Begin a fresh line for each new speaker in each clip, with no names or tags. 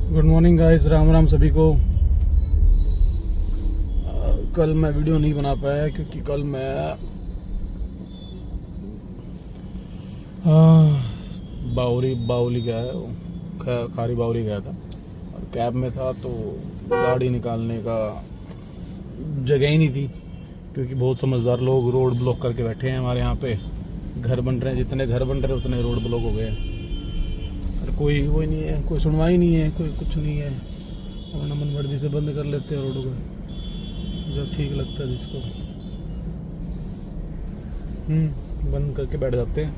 Good morning guys, Ram Ram सभी को। कल मैं वीडियो नहीं बना पाया क्योंकि कल मैं बाउली गया है, खारी बाउली गया था और कैब में था तो गाड़ी निकालने का जगह ही नहीं थी क्योंकि बहुत समझदार लोग रोड ब्लॉक करके बैठे हैं। हमारे यहाँ पे घर बन रहे हैं, जितने घर बन रहे हैं उतने रोड ब्लॉक हो गए हैं। कोई वो नहीं है, कोई सुनवाई नहीं है, कोई कुछ नहीं है। अपना मन मर्जी से बंद कर लेते हैं रोडों को जब ठीक लगता है जिसको। बंद करके बैठ जाते हैं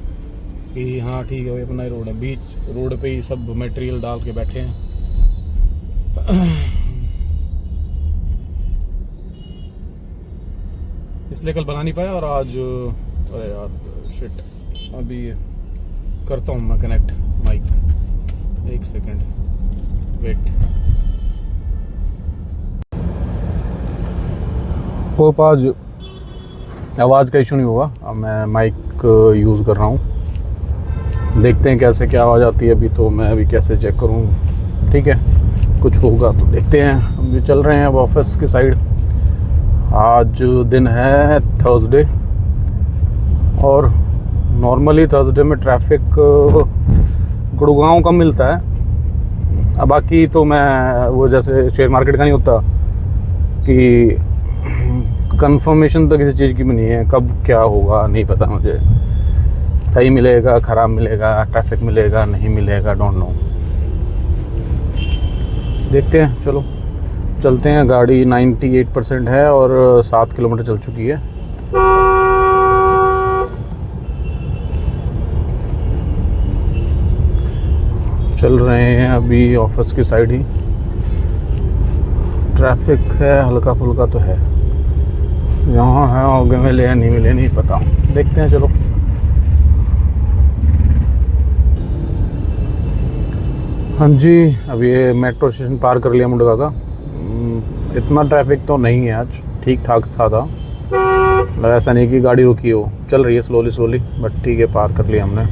कि हाँ ठीक है भाई अपना ही रोड है। बीच रोड पे ही सब मटेरियल डाल के बैठे हैं। इसलिए कल बना नहीं पाया और आज अरे यार शिट, अभी करता हूँ मैं कनेक्ट माइक। एक सेकेंड वेट। होप आज आवाज़ का इशू नहीं होगा। अब मैं माइक यूज़ कर रहा हूँ, देखते हैं कैसे क्या आवाज़ आती है। अभी तो मैं अभी कैसे चेक करूँ, ठीक है कुछ होगा तो देखते हैं। हम भी चल रहे हैं अब ऑफिस की साइड। आज दिन है थर्सडे और नॉर्मली थर्सडे में ट्रैफिक गुड़गांव कम मिलता है। अब बाकी तो मैं वो जैसे शेयर मार्केट का नहीं होता कि कंफर्मेशन तो किसी चीज़ की भी नहीं है, कब क्या होगा नहीं पता मुझे। सही मिलेगा, ख़राब मिलेगा, ट्रैफिक मिलेगा, नहीं मिलेगा, डोंट नो। देखते हैं, चलो चलते हैं। गाड़ी 98% है और 7 किलोमीटर चल चुकी है। चल रहे हैं अभी ऑफिस की साइड ही। ट्रैफिक है, हल्का फुल्का तो है। यहाँ है, आगे मिले या नहीं मिले नहीं पता, देखते हैं। चलो हाँ जी, अभी ये मेट्रो स्टेशन पार कर लिया मुंडका का। इतना ट्रैफिक तो नहीं है आज, ठीक ठाक था। मतलब ऐसा नहीं कि गाड़ी रुकी हो, चल रही है स्लोली बट ठीक है, पार कर लिया हमने।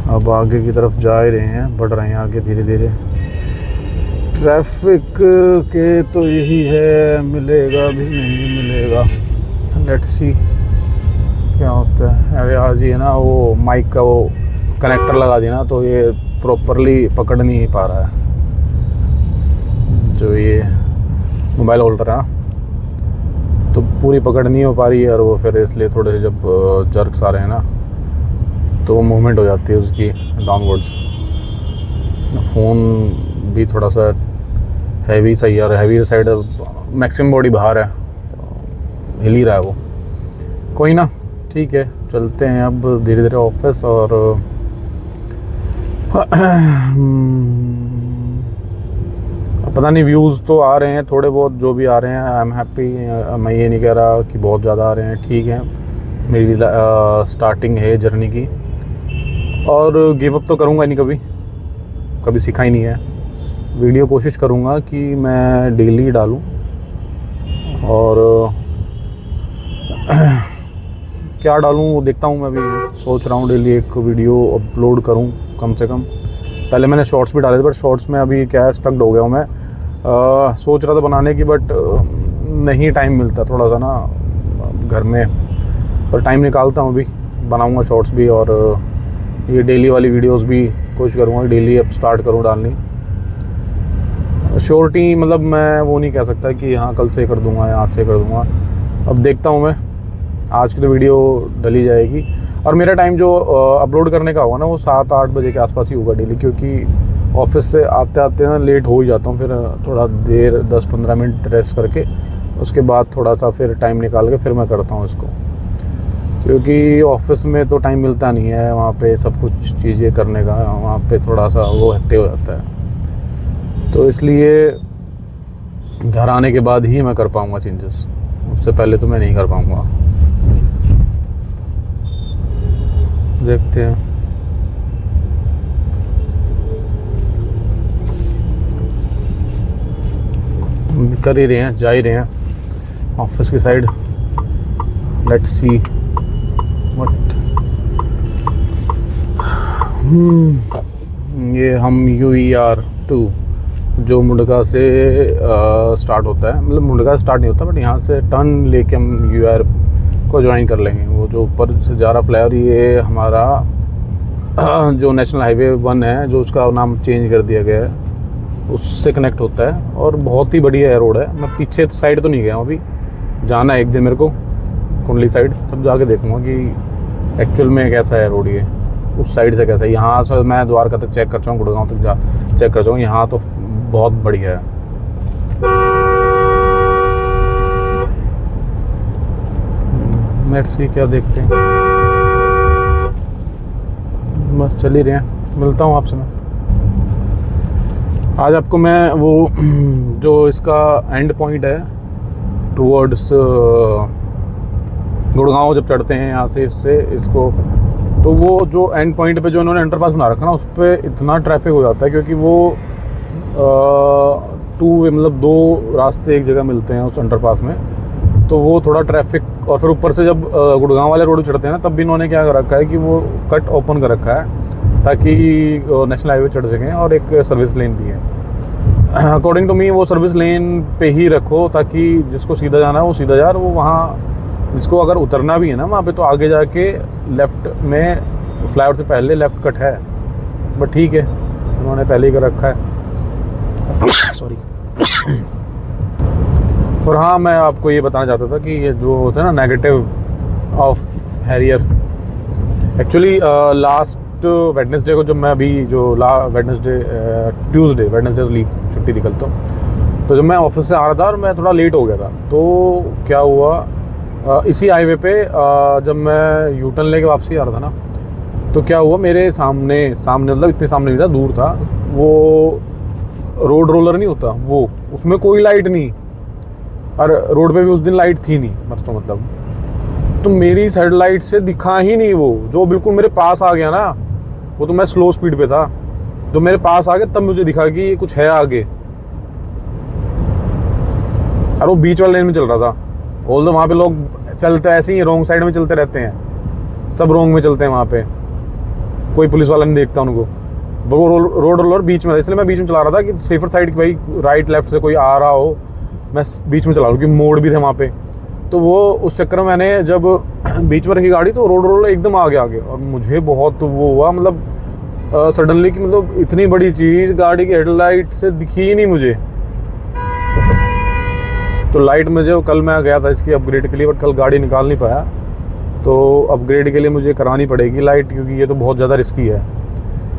अब आगे की तरफ जा ही रहे हैं, बढ़ रहे हैं आगे धीरे धीरे। ट्रैफिक के तो यही है, मिलेगा भी नहीं मिलेगा, लेट्स सी क्या होता है। अरे आज ये ना वो माइक का वो कनेक्टर लगा दिया ना, तो ये प्रॉपरली पकड़ नहीं पा रहा है जो ये मोबाइल होल्डर है ना, तो पूरी पकड़ नहीं हो पा रही है। और वो फिर इसलिए थोड़े से जब जर्क्स आ रहे हैं ना तो वो मूवमेंट हो जाती है उसकी डाउनवर्ड्स। फ़ोन भी थोड़ा सा हैवी सही है, हैवी साइड मैक्सिमम बॉडी बाहर है तो हिल ही रहा है वो। कोई ना, ठीक है चलते हैं अब धीरे धीरे ऑफिस। और पता नहीं व्यूज़ तो आ रहे हैं थोड़े बहुत, जो भी आ रहे हैं आई एम हैप्पी। मैं ये नहीं कह रहा कि बहुत ज़्यादा आ रहे हैं, ठीक है। मेरी स्टार्टिंग है जर्नी की और गिव अप तो करूँगा नहीं, कभी सीखा ही नहीं है। वीडियो कोशिश करूँगा कि मैं डेली डालूँ और क्या डालूँ वो देखता हूँ। मैं भी सोच रहा हूँ डेली एक वीडियो अपलोड करूँ कम से कम। पहले मैंने शॉर्ट्स भी डाले थे बट शॉर्ट्स में अभी क्या है, स्टक्ड हो गया हूँ मैं। सोच रहा था बनाने की बट नहीं टाइम मिलता थोड़ा सा ना घर में, पर टाइम निकालता हूँ, अभी बनाऊँगा शॉर्ट्स भी। और ये डेली वाली वीडियोस भी कोशिश करूँगा डेली अब स्टार्ट करूँ डालनी। श्योरिटी मतलब मैं वो नहीं कह सकता कि हाँ कल से कर दूँगा या आज से कर दूँगा। अब देखता हूँ मैं, आज की तो वीडियो डली जाएगी। और मेरा टाइम जो अपलोड करने का होगा ना वो 7-8 बजे के आसपास ही होगा डेली, क्योंकि ऑफिस से आते आते ना लेट हो ही जाता हूँ। फिर थोड़ा देर 10-15 मिनट रेस्ट करके उसके बाद थोड़ा सा फिर टाइम निकाल के फिर मैं करता हूँ इसको, क्योंकि ऑफिस में तो टाइम मिलता नहीं है वहाँ पे सब कुछ चीज़ें करने का। वहाँ पे थोड़ा सा वो हेक्टिक हो जाता है, तो इसलिए घर आने के बाद ही मैं कर पाऊँगा चेंजेस, उससे पहले तो मैं नहीं कर पाऊँगा। देखते हैं। कर ही रहे हैं, जा ही रहे हैं ऑफिस की साइड। लेट्स सी व्हाट ये हम UER2 जो मुंडका से स्टार्ट होता है, मतलब मुंडका से स्टार्ट नहीं होता बट यहाँ से टर्न लेके हम UER को ज्वाइन कर लेंगे। वो जो ऊपर से जा रहा फ्लाईओवर, ये हमारा जो नेशनल हाईवे 1 है, जो उसका नाम चेंज कर दिया गया है, उससे कनेक्ट होता है और बहुत ही बढ़िया रोड है। मैं पीछे साइड तो नहीं गया हूँ, अभी जाना है एक दिन मेरे को कुंडली साइड, तब जाके देखूँगा कि एक्चुअल में कैसा है रोड, ये उस साइड से कैसा है। यहाँ से मैं द्वारका तक चेक कर चाहूँ, गुड़गांव तक जा चेक कर चाहूँ, यहाँ तो बहुत बढ़िया है। लेट्स सी क्या देखते हैं, बस चल ही रहे हैं। मिलता हूँ आपसे मैं आज। आपको मैं वो जो इसका एंड पॉइंट है टुवर्ड्स गुड़गांव जब चढ़ते हैं यहाँ से इससे इसको, तो वो जो एंड पॉइंट पे जो उन्होंने अंडरपास बना रखा ना, उस पर इतना ट्रैफिक हो जाता है क्योंकि वो 2 वे मतलब 2 रास्ते एक जगह मिलते हैं उस अंडरपास में, तो वो थोड़ा ट्रैफिक। और फिर ऊपर से जब गुड़गांव वाले रोड चढ़ते हैं ना, तब भी इन्होंने क्या कर रखा है कि वो कट ओपन कर रखा है ताकि नेशनल हाईवे चढ़ सकें, और एक सर्विस लेन भी है। अकॉर्डिंग टू मी वो सर्विस लेन पे ही रखो ताकि जिसको सीधा जाना है वो सीधा जा, वो वहाँ जिसको अगर उतरना भी है ना वहाँ पे, तो आगे जाके लेफ़्ट में फ्लाईओवर से पहले लेफ़्ट कट है, बट ठीक है उन्होंने पहले ही कर रखा है। सॉरी। और हाँ, मैं आपको ये बताना चाहता था कि ये जो होता है ना negative of Harrier, actually last Wednesday को जब मैं अभी जो ट्यूसडे तो लीव छुट्टी थी कल, तो जब मैं ऑफिस से आ रहा था और मैं थोड़ा लेट हो गया था, तो क्या हुआ इसी हाईवे पे जब मैं यू टर्न लेके वापसी आ रहा था ना, तो क्या हुआ मेरे सामने मतलब इतने सामने नहीं था, दूर था, वो रोड रोलर नहीं होता वो, उसमें कोई लाइट नहीं, और रोड पे भी उस दिन लाइट थी नहीं, मतलब तो मेरी साइड लाइट से दिखा ही नहीं वो, जो बिल्कुल मेरे पास आ गया ना, वो तो मैं स्लो स्पीड पे था, तो मेरे पास आ गया तब मुझे दिखा कि ये कुछ है आगे, और वो बीच वाले लेन में चल रहा था। ऑल्दो वहाँ पे लोग चलते ऐसे ही रॉन्ग साइड में चलते रहते हैं, सब रॉन्ग में चलते हैं वहाँ पे, कोई पुलिस वाला नहीं देखता उनको, वो रोड रोलर बीच में, इसलिए मैं बीच में चला रहा था कि सेफर साइड की भाई राइट लेफ्ट से कोई आ रहा हो, मैं बीच में चला रहा हूँ, क्योंकि मोड़ भी थे वहाँ पे। तो वो उस चक्कर में मैंने जब बीच में रखी गाड़ी, तो रोड रोलर एकदम आ गया आगे, और मुझे बहुत वो हुआ, मतलब सडनली कि मतलब इतनी बड़ी चीज़ गाड़ी की हेडलाइट से दिखी ही नहीं मुझे। तो लाइट मुझे, कल मैं गया था इसकी अपग्रेड के लिए, बट कल गाड़ी निकाल नहीं पाया, तो अपग्रेड के लिए मुझे करानी पड़ेगी लाइट, क्योंकि ये तो बहुत ज़्यादा रिस्की है।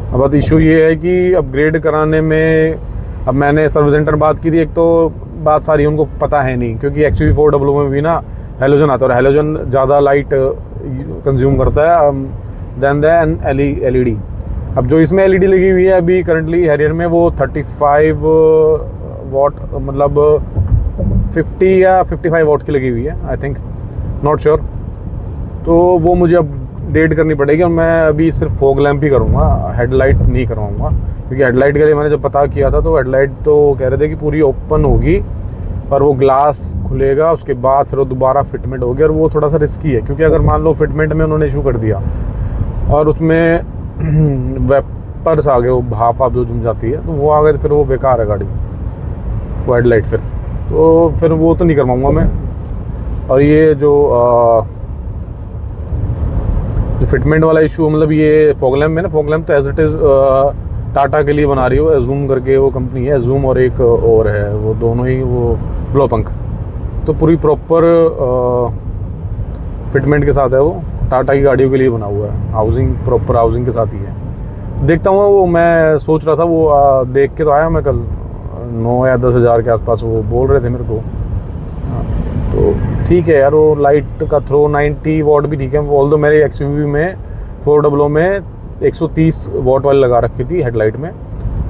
अब बात इशू ये है कि अपग्रेड कराने में, अब मैंने सर्विस सेंटर बात की थी, एक तो बात सारी उनको पता है नहीं, क्योंकि XUV400 में भी ना हेलोजन आता है, और हेलोजन ज़्यादा लाइट कंज्यूम करता है देन दैन LED। अब जो इसमें LED लगी हुई है अभी करंटली हैरियर में, वो 35 वाट, मतलब 50 या 55 वाट की लगी हुई है, आई थिंक, नॉट श्योर। तो वो मुझे अपडेट करनी पड़ेगी, और मैं अभी सिर्फ फॉग लैंप ही करूँगा, हेडलाइट नहीं करवाऊँगा, क्योंकि हेडलाइट के लिए मैंने जब पता किया था, तो हेडलाइट तो कह रहे थे कि पूरी ओपन होगी और वो ग्लास खुलेगा, उसके बाद फिर वो दोबारा फिटमेंट होगी, और वो थोड़ा सा रिस्की है, क्योंकि अगर मान लो फिटमेंट में उन्होंने इशू कर दिया और उसमें वेपर्स आ गए, वो भाप जो जम जाती है, तो वो आ गए, तो फिर वो बेकार है गाड़ी, वो हेडलाइट फिर वो तो नहीं करवाऊँगा मैं। और ये जो फिटमेंट वाला इशू, मतलब ये फॉग लैंप में ना, फॉग लैंप तो एज इट इज़ टाटा के लिए बना रही हो, जूम करके वो कंपनी है, जूम और एक और है, वो दोनों ही वो ब्लोपंक, तो पूरी प्रॉपर फिटमेंट के साथ है, वो टाटा की गाड़ियों के लिए बना हुआ है, हाउसिंग प्रॉपर हाउसिंग के साथ ही है। देखता हूँ, वो मैं सोच रहा था, वो देख के तो आया मैं कल, 9 या 10 हज़ार के आसपास वो बोल रहे थे मेरे को, तो ठीक है यार, वो लाइट का थ्रो 90 वाट भी ठीक है, ऑल्दो मेरे XUV में 400 में 130 वाट वाली लगा रखी थी हेडलाइट में,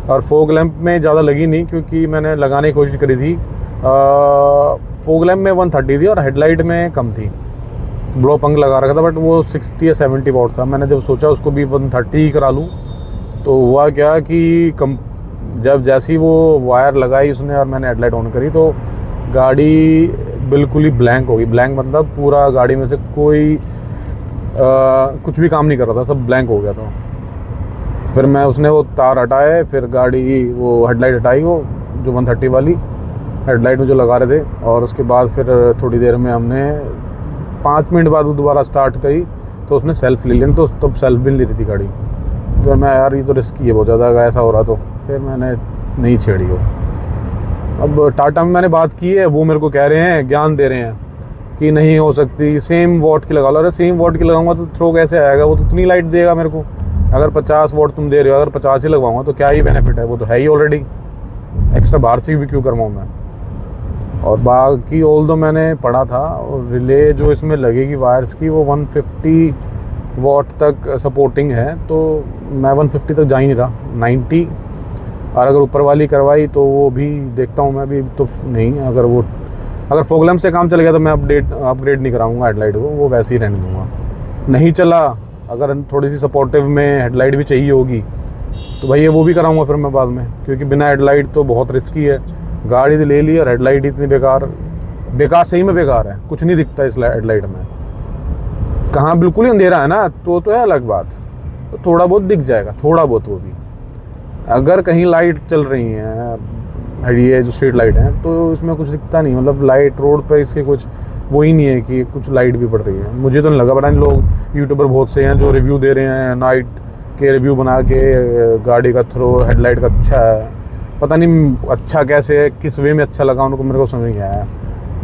और फोग लैंप में ज़्यादा लगी नहीं, क्योंकि मैंने लगाने की कोशिश करी थी, फोग लैंप में 130 थी और हेडलाइट में कम थी, ब्लो पंख लगा रखा था, बट वो 60 या 70 वाट था। मैंने जब सोचा उसको भी 130 ही करा लूँ, तो हुआ क्या कि जब जैसी वो वायर लगाई उसने और मैंने हेडलाइट ऑन करी, तो गाड़ी बिल्कुल ही ब्लैंक हो गई। ब्लैंक मतलब पूरा गाड़ी में से कोई कुछ भी काम नहीं कर रहा था, सब ब्लैंक हो गया था। फिर मैं उसने वो तार हटाए, फिर गाड़ी वो हेडलाइट हटाई, वो जो 130 वाली हेडलाइट में जो लगा रहे थे, और उसके बाद फिर थोड़ी देर में हमने 5 मिनट बाद वो दोबारा स्टार्ट करी तो उसने सेल्फ ले लिया, तो तब सेल्फ भी नहीं ले रही थी गाड़ी। फिर मैं यार ये तो रिस्की है बहुत ज़्यादा, अगर ऐसा हो रहा तो फिर मैंने नहीं छेड़ी वो। अब टाटा में मैंने बात की है, वो मेरे को कह रहे हैं, ज्ञान दे रहे हैं कि नहीं हो सकती, सेम वॉट की लगा लो। अरे सेम वॉट की लगाऊंगा तो थ्रो कैसे आएगा, वो तो उतनी लाइट देगा मेरे को। अगर 50 वॉट तुम दे रहे हो, अगर 50 ही लगवाऊंगा तो क्या ही बेनिफिट है, वो तो है ही ऑलरेडी, एक्स्ट्रा बाहर से भी क्यों करवाऊँ मैं। और बाकी ऑल दो मैंने पढ़ा था, और रिले जो इसमें लगेगी वायर्स की वो 150 वॉट तक सपोर्टिंग है, तो मैं 150 तक जा ही नहीं रहा, 90। और अगर ऊपर वाली करवाई तो वो भी देखता हूँ मैं भी, तो नहीं, अगर फॉग लैंप से काम चल गया तो मैं अपग्रेड नहीं कराऊंगा हेडलाइट को, वो वैसे ही रहने दूँगा। नहीं चला, अगर थोड़ी सी सपोर्टिव में हेडलाइट भी चाहिए होगी तो भैया वो भी कराऊंगा फिर मैं बाद में, क्योंकि बिना हेडलाइट तो बहुत रिस्की है। गाड़ी तो ले ली और हेडलाइट इतनी बेकार सही में बेकार है, कुछ नहीं दिखता इस हेडलाइट में। कहाँ बिल्कुल ही अंधेरा है ना, तो है अलग बात, तो थोड़ा बहुत दिख जाएगा, थोड़ा बहुत। वो भी अगर कहीं लाइट चल रही है, ये जो स्ट्रीट लाइट है, तो इसमें कुछ दिखता नहीं, मतलब लाइट रोड पे इसके कुछ वो ही नहीं है कि कुछ लाइट भी पड़ रही है। मुझे तो नहीं लगा, पता नहीं लोग यूट्यूबर बहुत से हैं जो रिव्यू दे रहे हैं, नाइट के रिव्यू बना के गाड़ी का थ्रो हेडलाइट का अच्छा है, पता नहीं अच्छा कैसे है, किस वे में अच्छा लगा उनको, मेरे को समझ नहीं आया।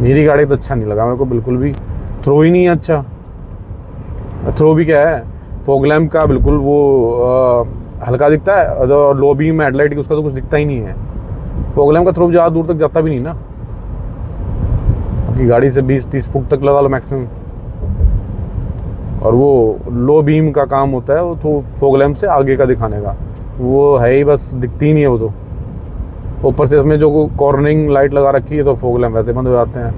मेरी गाड़ी तो अच्छा नहीं लगा मेरे को बिल्कुल भी, थ्रो ही नहीं है अच्छा। थ्रो भी क्या है, फॉग लैम्प का बिल्कुल वो हल्का दिखता है, और लो बीम हेडलाइट की उसका तो कुछ दिखता ही नहीं है। फॉग लैम्प का थ्रो ज़्यादा दूर तक जाता भी नहीं ना, आपकी गाड़ी से 20-30 फुट तक लगा लो मैक्सिमम। और वो लो बीम का काम होता है वो तो फॉग लैम्प से आगे का दिखाने का, वो है ही बस, दिखती ही नहीं है वो तो। ऊपर से इसमें जो कॉर्नरिंग लाइट लगा रखी है तो फॉग लैम्प वैसे बंद हो जाते हैं।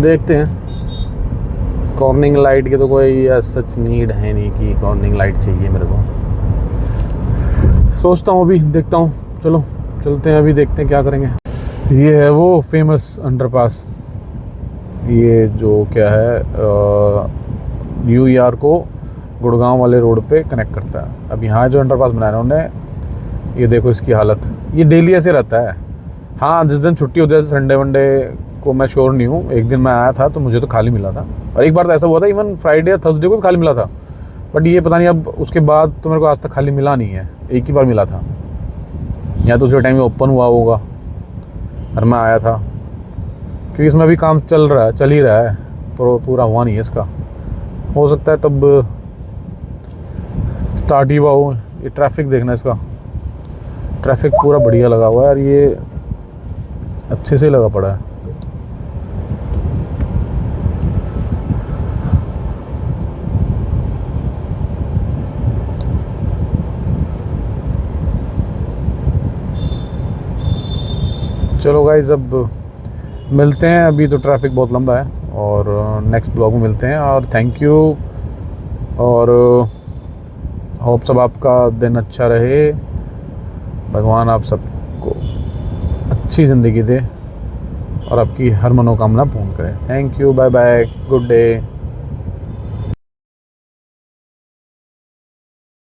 देखते हैं, कॉर्निंग लाइट की तो कोई सच नीड है नहीं कि कॉर्निंग लाइट चाहिए मेरे को। सोचता हूँ अभी, देखता हूँ, चलो चलते हैं अभी, देखते हैं क्या करेंगे। ये है वो फेमस अंडरपास, ये जो क्या है UER को गुड़गांव वाले रोड पे कनेक्ट करता है। अब यहाँ जो अंडरपास बनाया उन्होंने, ये देखो इसकी हालत, ये डेली ऐसे रहता है। हाँ, जिस दिन छुट्टी होती है, संडे वनडे को मैं श्योर नहीं हूँ, एक दिन मैं आया था तो मुझे तो खाली मिला था, और एक बार तो ऐसा हुआ था इवन फ्राइडे या थर्सडे को भी खाली मिला था। बट ये पता नहीं अब उसके बाद तो मेरे को आज तक खाली मिला नहीं है, एक ही बार मिला था, या तो उसी टाइम में ओपन हुआ होगा और मैं आया था, क्योंकि इसमें अभी काम चल ही रहा है, पूरा हुआ नहीं है इसका, हो सकता है तब स्टार्ट ही हुआ हो। ये ट्रैफिक देखना, इसका ट्रैफिक पूरा बढ़िया लगा हुआ है और ये अच्छे से लगा पड़ा है। चलो गाइस, अब मिलते हैं, अभी तो ट्रैफिक बहुत लंबा है, और नेक्स्ट ब्लॉग में मिलते हैं। और थैंक यू, और होप सब आपका दिन अच्छा रहे, भगवान आप सबको अच्छी ज़िंदगी दे और आपकी हर मनोकामना पूर्ण करे। Thank you, bye bye, good day.